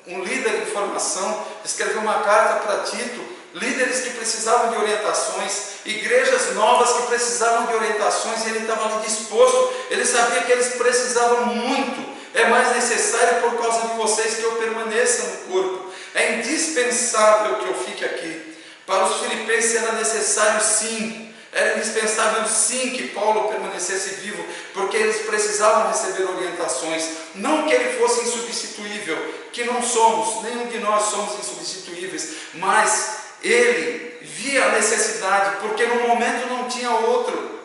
um líder de formação, escreveu uma carta para Tito, líderes que precisavam de orientações, igrejas novas que precisavam de orientações, e ele estava ali disposto, ele sabia que eles precisavam muito. É mais necessário por causa de vocês que eu permaneça no corpo, é indispensável que eu fique aqui. Para os filipenses era necessário sim, era indispensável sim que Paulo permanecesse vivo, porque eles precisavam receber orientações, não que ele fosse insubstituível, que não somos, nenhum de nós somos insubstituíveis, mas ele via a necessidade, porque no momento não tinha outro.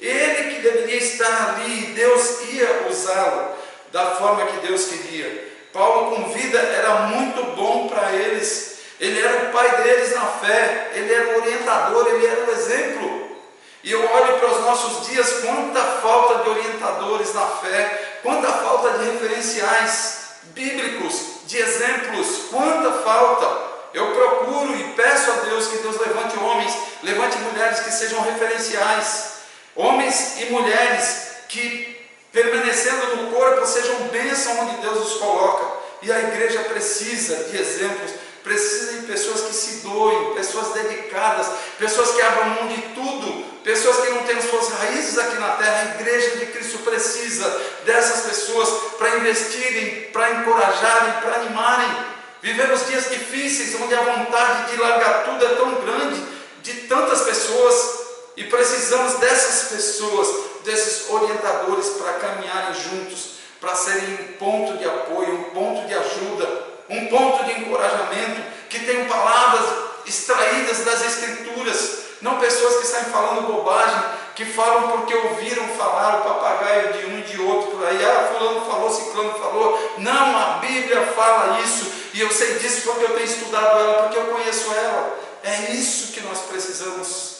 Ele que deveria estar ali, Deus ia usá-lo da forma que Deus queria. Paulo com vida era muito bom para eles, ele era o pai deles na fé, ele era o orientador, ele era o exemplo. E eu olho para os nossos dias, quanta falta de orientadores na fé, quanta falta de referenciais. bíblicos, de exemplos. Quanta falta! Eu procuro e peço a Deus que Deus levante homens, levante mulheres que sejam referenciais, homens e mulheres que, permanecendo no corpo, sejam bênção onde Deus os coloca. E a igreja precisa de exemplos, precisa de pessoas que se doem, pessoas dedicadas, pessoas que abram mão de tudo, pessoas que não têm suas raízes aqui na terra. A igreja de Cristo precisa dessas pessoas para investirem, para encorajarem, para animarem. Vivemos dias difíceis, onde a vontade de largar tudo é tão grande, de tantas pessoas, e precisamos dessas pessoas, desses orientadores, para caminharem juntos, para serem um ponto de apoio, um ponto de ajuda, um ponto de encorajamento, que tenham palavras extraídas das Escrituras, não pessoas que saem falando bobagem, que falam porque ouviram falar o papagaio de um e de outro por aí. Fulano falou, ciclano falou. Não, a Bíblia fala isso, e eu sei disso porque eu tenho estudado ela, porque eu conheço ela. É isso que nós precisamos.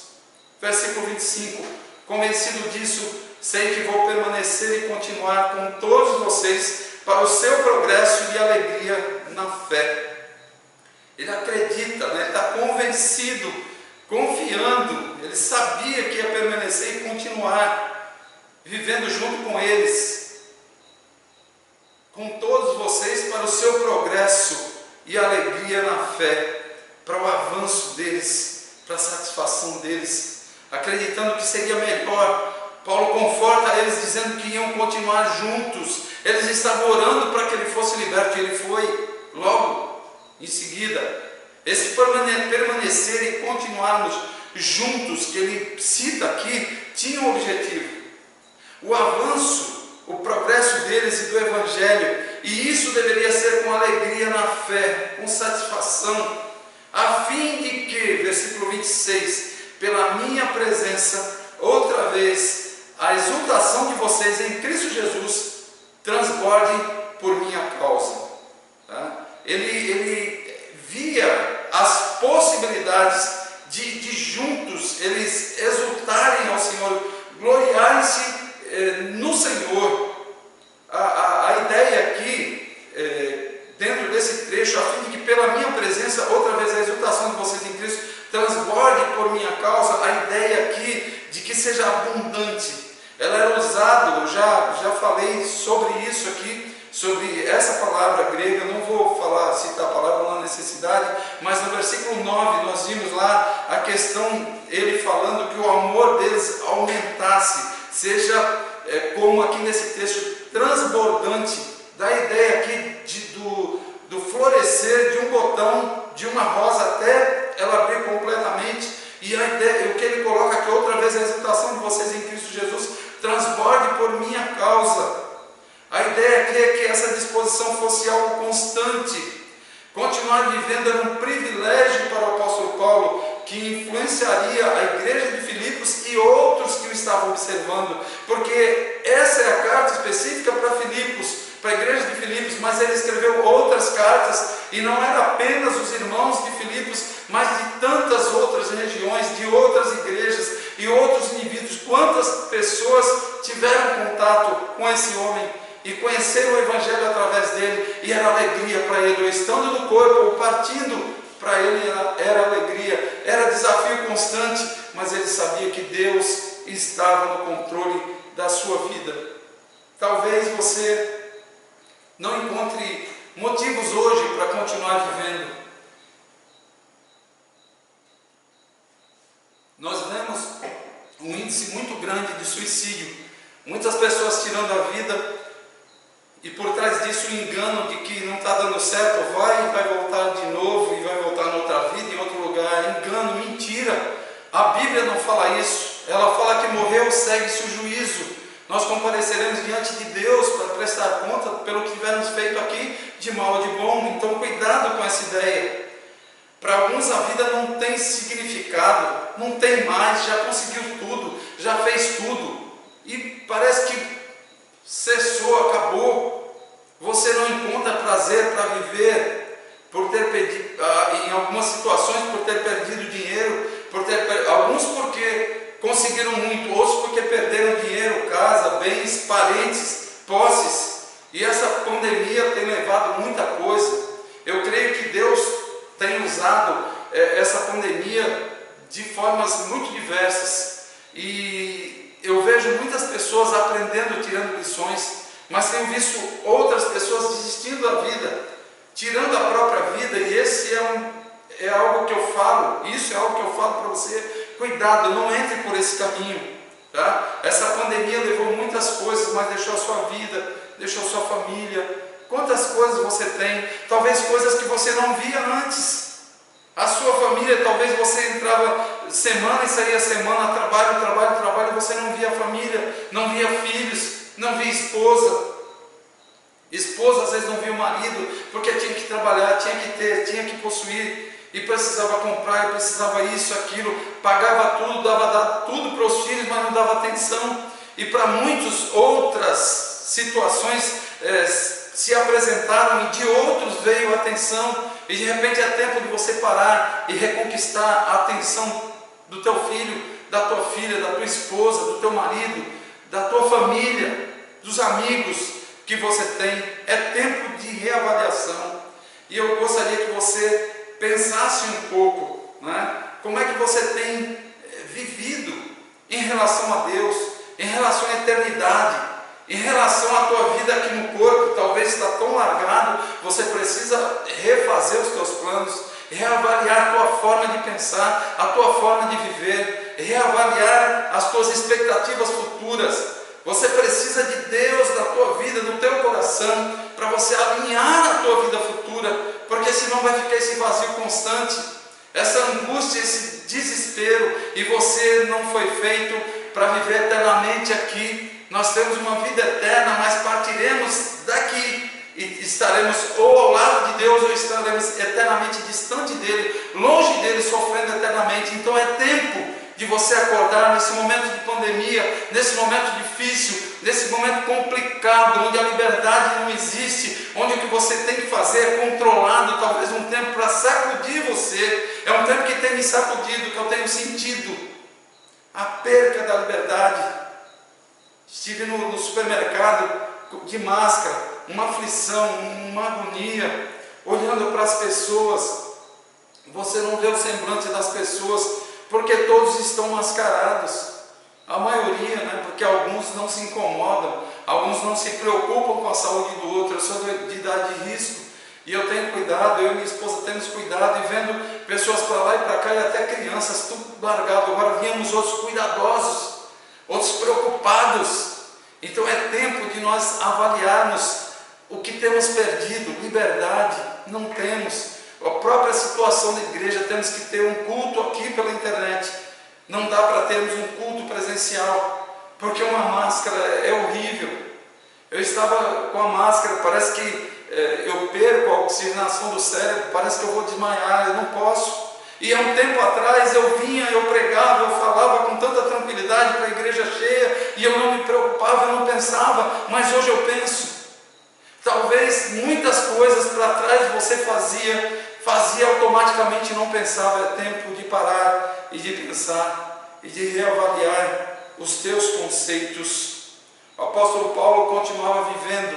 Versículo 25: convencido disso, sei que vou permanecer e continuar com todos vocês para o seu progresso e alegria na fé. Ele acredita, ele está convencido, confiando. Ele sabia que ia permanecer e continuar vivendo junto com eles, com todos vocês, para o seu progresso e alegria na fé, para o avanço deles, para a satisfação deles, acreditando que seria melhor. Paulo conforta eles dizendo que iam continuar juntos. Eles estavam orando para que ele fosse liberto, e ele foi logo em seguida. Esse permanecer e continuarmos juntos, que ele cita aqui, tinha um objetivo: o avanço, o progresso deles e do Evangelho. E isso deveria ser com alegria na fé, com satisfação, a fim de que, versículo 26, pela minha presença, outra vez, a exultação de vocês em Cristo Jesus transborde por minha causa. Ele via as possibilidades de juntos eles exultarem ao Senhor, gloriarem-se no Senhor. A ideia aqui, dentro desse trecho, a fim de que pela minha presença, outra vez, a exultação de vocês em Cristo transborde por minha causa, a ideia aqui de que seja abundante. Ela era usada, eu já falei sobre isso aqui, sobre essa palavra grega. Não vou citar a palavra na necessidade, mas no versículo 9 nós vimos lá a questão, ele falando que o amor deles aumentasse, seja como aqui nesse texto, transbordante, da ideia aqui do florescer de um botão, de uma rosa, até ela abrir completamente. E a ideia, o que ele coloca aqui outra vez, a exultação de vocês em Cristo Jesus transborde por minha causa. A ideia aqui é que essa disposição fosse algo constante. Continuar vivendo era um privilégio para o apóstolo Paulo, que influenciaria a igreja de Filipos e outros que o estavam observando, porque essa é a carta específica para Filipos, para a igreja de Filipos, mas ele escreveu outras cartas, e não era apenas os irmãos de Filipos, mas de tantas outras regiões, de outras igrejas e outros indivíduos. Quantas pessoas tiveram contato com esse homem e conheceram o Evangelho através dele, e era alegria para ele, ou estando no corpo, ou partindo, para ele era alegria, era desafio constante, mas ele sabia que Deus estava no controle da sua vida. Talvez você não encontre motivos hoje para continuar vivendo. Nós vemos um índice muito grande de suicídio, muitas pessoas tirando a vida, e por trás disso o engano de que não está dando certo, vai voltar de novo, e vai voltar noutra vida, em outro lugar. Engano, mentira. A Bíblia não fala isso. Ela fala que morreu, segue-se o juízo. Nós compareceremos diante de Deus para prestar conta pelo que tivermos feito aqui, de mal ou de bom. Então cuidado com essa ideia. Para alguns a vida não tem significado, não tem mais, já conseguiu tudo, já fez tudo, e parece que cessou, acabou. Você não encontra prazer para viver, por ter perdido, em algumas situações, por ter perdido dinheiro, alguns porque conseguiram muito, outros porque perderam dinheiro, casa, bens, parentes, posses. E essa pandemia tem levado muita coisa. Eu creio que Deus tem usado essa pandemia de formas muito diversas. E eu vejo muitas pessoas aprendendo, tirando lições, mas tenho visto outras pessoas desistindo da vida, tirando a própria vida. E esse é algo que eu falo, isso é algo que eu falo para você: cuidado, não entre por esse caminho. Tá? Essa pandemia levou muitas coisas, mas deixou a sua vida, deixou a sua família. Quantas coisas você tem, talvez coisas que você não via antes. A sua família, talvez você entrava semana e saía semana, trabalho, e você não via família, não via filhos, não via esposa. Esposa às vezes não via o marido, porque tinha que trabalhar, tinha que ter, tinha que possuir, e precisava comprar, e precisava isso, aquilo, pagava tudo, dava tudo para os filhos, mas não dava atenção. E para muitas outras situações se apresentaram, e de outros veio a atenção. E de repente é tempo de você parar e reconquistar a atenção do teu filho, da tua filha, da tua esposa, do teu marido, da tua família, dos amigos que você tem. É tempo de reavaliação. E eu gostaria que você pensasse um pouco, né? Como é que você tem vivido em relação a Deus, em relação à eternidade, em relação à tua vida aqui no corpo. Talvez está tão largado, você precisa refazer os teus planos, reavaliar a tua forma de pensar, a tua forma de viver, reavaliar as tuas expectativas futuras. Você precisa de Deus na tua vida, no teu coração, para você alinhar a tua vida futura, porque senão vai ficar esse vazio constante, essa angústia, esse desespero, e você não foi feito para viver eternamente aqui. Nós temos uma vida eterna, mas partiremos daqui e estaremos ou ao lado de Deus, ou estaremos eternamente distante dele, longe dele, sofrendo eternamente. Então é tempo de você acordar nesse momento de pandemia, nesse momento difícil, nesse momento complicado, onde a liberdade não existe, onde o que você tem que fazer é controlado. Talvez um tempo para sacudir você. É um tempo que tem me sacudido, que eu tenho sentido a perca da liberdade. Estive no supermercado de máscara, uma aflição, uma agonia, olhando para as pessoas. Você não vê o semblante das pessoas, porque todos estão mascarados. A maioria, né? Porque alguns não se incomodam, alguns não se preocupam com a saúde do outro. Eu sou de idade de risco e eu tenho cuidado, eu e minha esposa temos cuidado, e vendo pessoas para lá e para cá, e até crianças, tudo largado. Agora víamos outros cuidadosos, outros preocupados. Então é tempo de nós avaliarmos o que temos perdido. Liberdade não temos. A própria situação da igreja, temos que ter um culto aqui pela internet. Não dá para termos um culto presencial, porque uma máscara é horrível. Eu estava com a máscara, parece que eu perco a oxigenação do cérebro, parece que eu vou desmaiar, eu não posso. E há um tempo atrás eu vinha, eu pregava, eu falava com tanta tranquilidade para a igreja cheia, e eu não me preocupava, eu não pensava, mas hoje eu penso. Talvez muitas coisas para trás você fazia automaticamente e não pensava. É tempo de parar e de pensar e de reavaliar os teus conceitos. O apóstolo Paulo continuava vivendo,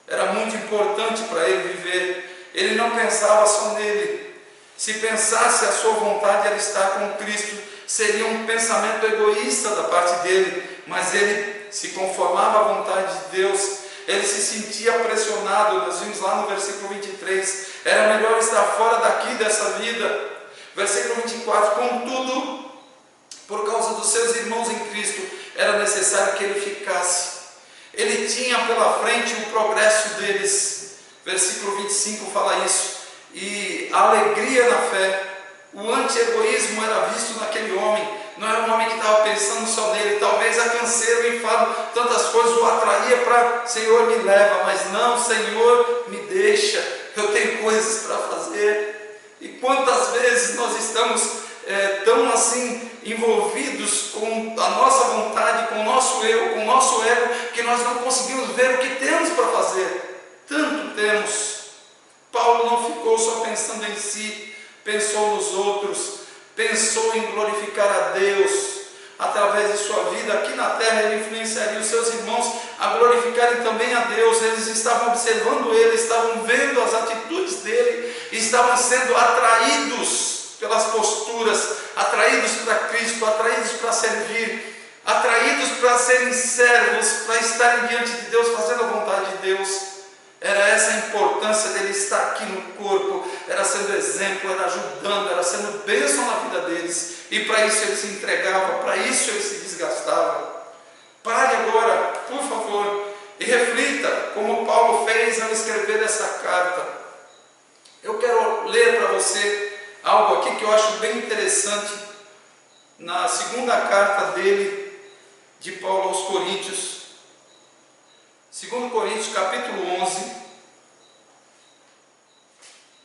era muito importante para ele viver. Ele não pensava só nele. Se pensasse a sua vontade era estar com Cristo, seria um pensamento egoísta da parte dele, mas ele se conformava à vontade de Deus. Ele se sentia pressionado. Nós vimos lá no versículo 23, era melhor estar fora daqui dessa vida. Versículo 24, contudo, por causa dos seus irmãos em Cristo, era necessário que ele ficasse. Ele tinha pela frente o progresso deles. Versículo 25 fala isso. E a alegria na fé, o anti-egoísmo era visto naquele homem. Não era um homem que estava pensando só nele. Talvez a canseiro, o enfado, tantas coisas o atraía para: Senhor, me leva. Mas não, Senhor, me deixa, eu tenho coisas para fazer. E quantas vezes nós estamos tão assim envolvidos com a nossa vontade, com o nosso eu, com o nosso ego, que nós não conseguimos ver o que temos para fazer. Tanto temos. Paulo não ficou só pensando em si, pensou nos outros, pensou em glorificar a Deus. através de sua vida aqui na terra, ele influenciaria os seus irmãos a glorificarem também a Deus. Eles estavam observando ele, estavam vendo as atitudes dele, estavam sendo atraídos pelas posturas, atraídos para Cristo, atraídos para servir, atraídos para serem servos, para estarem diante de Deus, fazendo a vontade de Deus. Era essa a importância dele estar aqui no corpo, era sendo exemplo, era ajudando, era sendo bênção na vida deles, e para isso ele se entregava, para isso ele se desgastava. Pare agora, por favor, e reflita como Paulo fez ao escrever essa carta. Eu quero ler para você algo aqui que eu acho bem interessante, na segunda carta dele, de Paulo aos Coríntios, 2 Coríntios capítulo 11,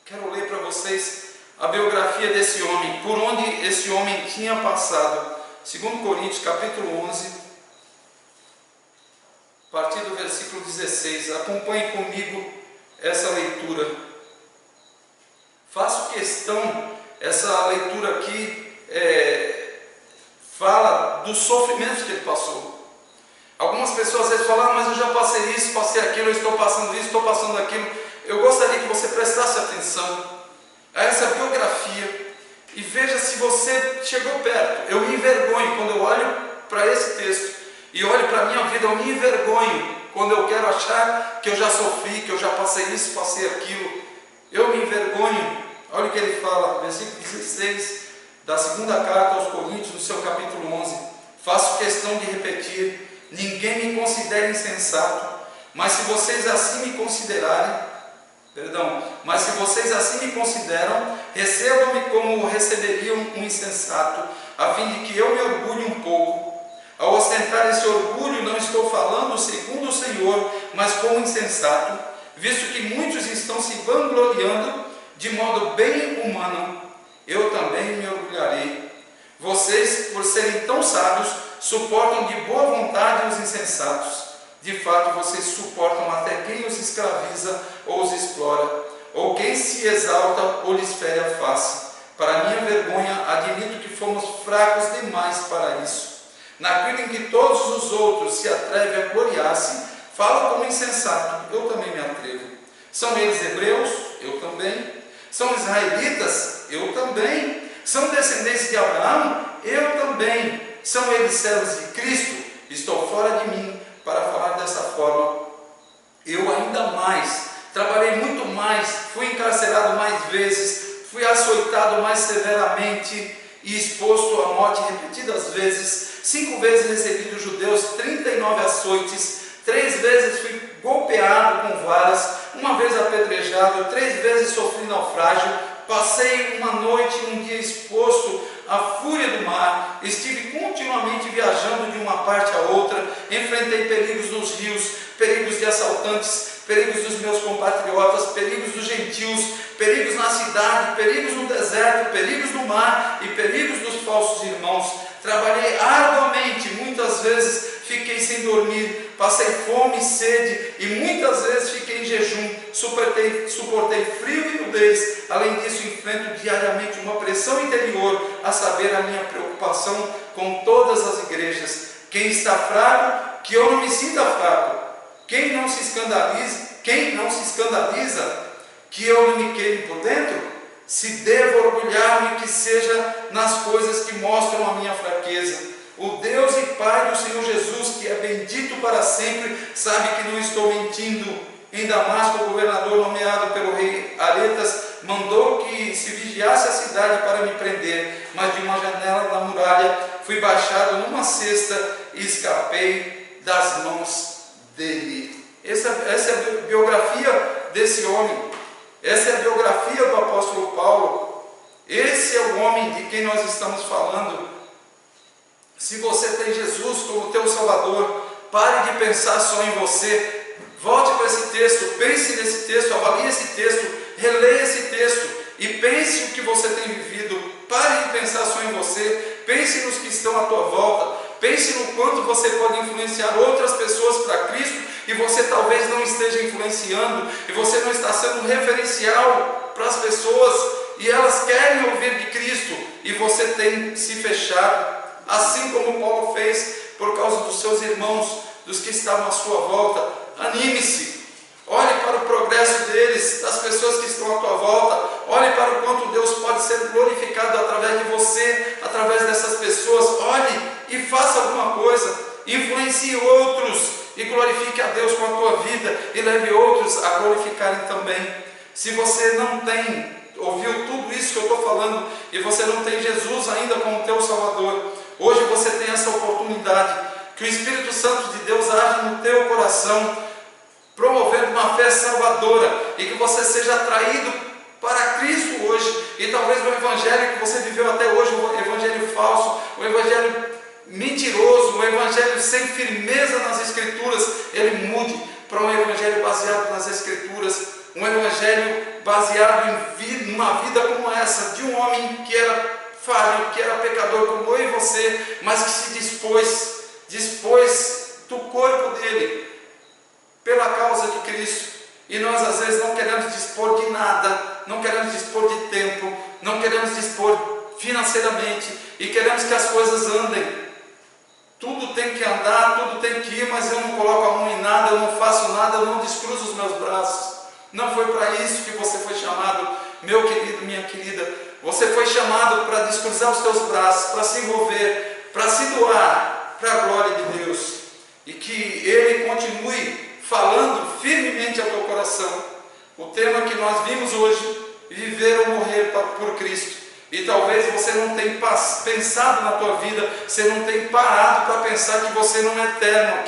quero ler para vocês a biografia desse homem, por onde esse homem tinha passado. 2 Coríntios capítulo 11, a partir do versículo 16, acompanhe comigo essa leitura. Faço questão, essa leitura aqui fala dos sofrimentos que ele passou. Algumas pessoas às vezes falam, mas eu já passei isso, passei aquilo, eu estou passando isso, estou passando aquilo. Eu gostaria que você prestasse atenção a essa biografia e veja se você chegou perto. Eu me envergonho quando eu olho para esse texto e olho para a minha vida, eu me envergonho quando eu quero achar que eu já sofri, que eu já passei isso, passei aquilo. Eu me envergonho. Olha o que ele fala, versículo 16 da segunda carta aos Coríntios, no seu capítulo 11. Faço questão de repetir: ninguém me considera insensato, mas se vocês assim me consideram, recebam-me como receberiam um insensato, a fim de que eu me orgulhe um pouco. Ao ostentar esse orgulho, não estou falando segundo o Senhor, mas como insensato, visto que muitos estão se vangloriando de modo bem humano. Eu também me orgulharei. Vocês, por serem tão sábios, suportam de boa vontade os insensatos. De fato, vocês suportam até quem os escraviza ou os explora, ou quem se exalta ou lhes fere a face. Para minha vergonha, admito que fomos fracos demais para isso. Naquilo em que todos os outros se atrevem a gloriar-se, falam como insensato, eu também me atrevo. São eles hebreus? Eu também. São israelitas? Eu também. São descendentes de Abraão? Eu também. São eles servos de Cristo? Estou fora de mim para falar dessa forma. Eu ainda mais, trabalhei muito mais, fui encarcerado mais vezes, fui açoitado mais severamente e exposto à morte repetidas vezes. 5 vezes recebi dos judeus 39 açoites, 3 vezes fui golpeado com varas, 1 vez apedrejado, 3 vezes sofri naufrágio, passei uma noite e um dia exposto à fúria do mar, estive continuamente viajando de uma parte a outra, enfrentei perigos nos rios, perigos de assaltantes, perigos dos meus compatriotas, perigos dos gentios, perigos na cidade, perigos no deserto, perigos no mar e perigos dos falsos irmãos. Trabalhei arduamente, muitas vezes fiquei sem dormir, passei fome e sede e muitas vezes fiquei em jejum, suportei frio e nudez. Além disso, enfrento diariamente uma pressão interior, a saber, a minha preocupação com todas as igrejas. Quem está fraco, que eu não me sinta fraco. Quem não se escandaliza, que eu não me queime por dentro. Se devo orgulhar-me, que seja nas coisas que mostram a minha fraqueza. O Deus e Pai do Senhor Jesus, que é bendito para sempre, sabe que não estou mentindo. Em Damasco, o governador nomeado pelo rei Aretas mandou que se vigiasse a cidade para me prender, mas de uma janela da muralha fui baixado numa cesta e escapei das mãos dele. Essa é a biografia desse homem. Essa é a biografia do apóstolo Paulo. Esse é o homem de quem nós estamos falando. Se você tem Jesus como teu Salvador, pare de pensar só em você. Volte para esse texto, pense nesse texto, avalie esse texto, releia esse texto e pense o que você tem vivido. Pare de pensar só em você, pense nos que estão à tua volta, pense no quanto você pode influenciar outras pessoas para Cristo e você talvez não esteja influenciando e você não está sendo um referencial para as pessoas e elas querem ouvir de Cristo e você tem se fechado. assim como Paulo fez por causa dos seus irmãos, dos que estavam à sua volta. Anime-se, olhe para o progresso deles, das pessoas que estão à tua volta, olhe para o quanto Deus pode ser glorificado através de você, através dessas pessoas. Olhe e faça alguma coisa, influencie outros e glorifique a Deus com a tua vida e leve outros a glorificarem também. Se você não ouviu tudo isso que eu estou falando e você não tem Jesus ainda como teu Salvador, hoje você tem essa oportunidade, que o Espírito Santo de Deus age no teu coração, promovendo uma fé salvadora, e que você seja atraído para Cristo hoje, e talvez o evangelho que você viveu até hoje, um evangelho falso, um evangelho mentiroso, um evangelho sem firmeza nas Escrituras, ele mude para um evangelho baseado nas Escrituras, um evangelho baseado em uma vida como essa, de um homem que era falho, que era pecador como eu e você, mas que se dispôs do corpo dele pela causa de Cristo. E nós às vezes não queremos dispor de nada, não queremos dispor de tempo, não queremos dispor financeiramente, e queremos que as coisas andem. Tudo tem que andar, tudo tem que ir, mas eu não coloco a mão em nada, eu não faço nada, eu não descruzo os meus braços. Não foi para isso que você foi chamado, meu querido, minha querida. Você foi chamado para descruzar os teus braços, para se envolver, para se doar para a glória de Deus. E que Ele continue falando firmemente ao teu coração. O tema que nós vimos hoje, viver ou morrer por Cristo. E talvez você não tenha pensado na tua vida, você não tenha parado para pensar que você não é eterno,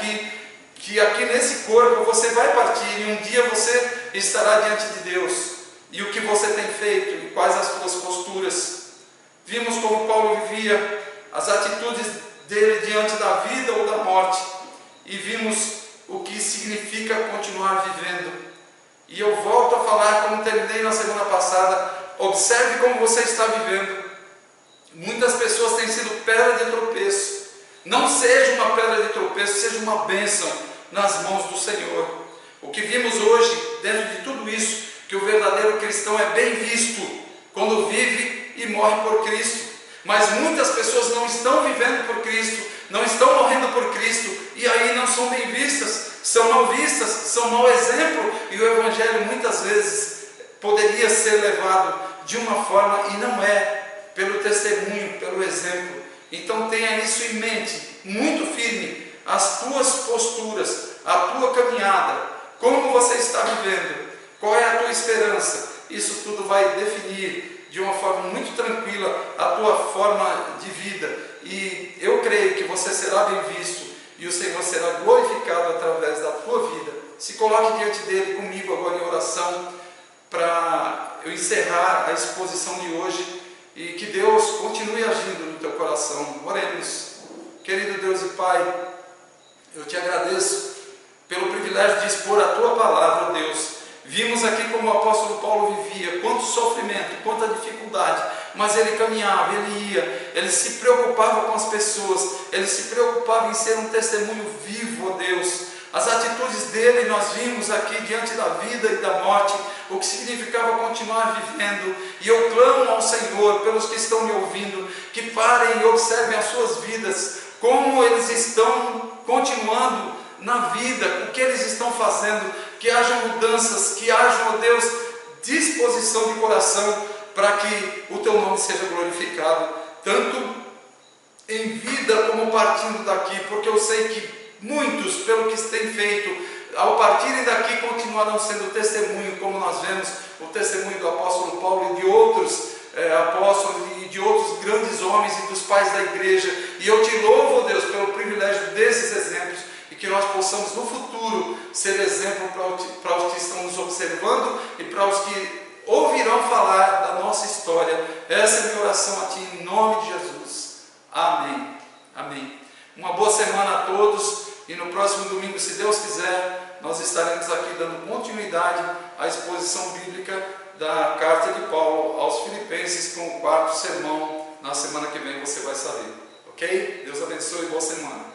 que aqui nesse corpo você vai partir e um dia você estará diante de Deus. E o que você tem feito e quais as tuas posturas. Vimos como Paulo vivia, as atitudes dele diante da vida ou da morte, e vimos o que significa continuar vivendo. E eu volto a falar, como terminei na semana passada, observe como você está vivendo. Muitas pessoas têm sido pedra de tropeço. Não seja uma pedra de tropeço, seja uma bênção nas mãos do Senhor. O que vimos hoje, dentro de tudo isso, que o verdadeiro cristão é bem visto quando vive e morre por Cristo. Mas muitas pessoas não estão vivendo por Cristo, não estão morrendo por Cristo, e aí não são bem vistas, são mal vistas, são mau exemplo, e o Evangelho muitas vezes poderia ser levado de uma forma, e não é, pelo testemunho, pelo exemplo. Então tenha isso em mente, muito firme, as tuas posturas, a tua caminhada, como você está vivendo, qual é a tua esperança. Isso tudo vai definir de uma forma muito tranquila a tua forma de vida, e eu creio que você será bem visto e o Senhor será glorificado através da tua vida. Se coloque diante dele comigo agora em oração, para eu encerrar a exposição de hoje, e que Deus continue agindo no teu coração. Oremos. Querido Deus e Pai, eu te agradeço pelo privilégio de expor a tua palavra, Deus. Vimos aqui como o apóstolo Paulo vivia, quanto sofrimento, quanta dificuldade, mas ele caminhava, ele ia, ele se preocupava com as pessoas, ele se preocupava em ser um testemunho vivo, ó Deus. As atitudes dele nós vimos aqui diante da vida e da morte, o que significava continuar vivendo. E eu clamo ao Senhor, pelos que estão me ouvindo, que parem e observem as suas vidas, como eles estão continuando na vida, o que eles estão fazendo, que hajam mudanças, que hajam, ó Deus, disposição de coração, para que o teu nome seja glorificado, tanto em vida como partindo daqui, porque eu sei que muitos, pelo que têm feito, ao partirem daqui continuarão sendo testemunho, como nós vemos o testemunho do apóstolo Paulo e de outros apóstolos e de outros grandes homens e dos pais da igreja. E eu te louvo, Deus, pelo privilégio desses exemplos, e que nós possamos no futuro ser exemplo para os que estão nos observando e para os que ouvirão falar da nossa história. Essa é a minha oração a ti, em nome de Jesus. Amém. Amém. Uma boa semana a todos, e no próximo domingo, se Deus quiser, nós estaremos aqui dando continuidade à exposição bíblica da carta de Paulo aos Filipenses, com o 4º sermão. Na semana que vem você vai saber, ok? Deus abençoe e boa semana.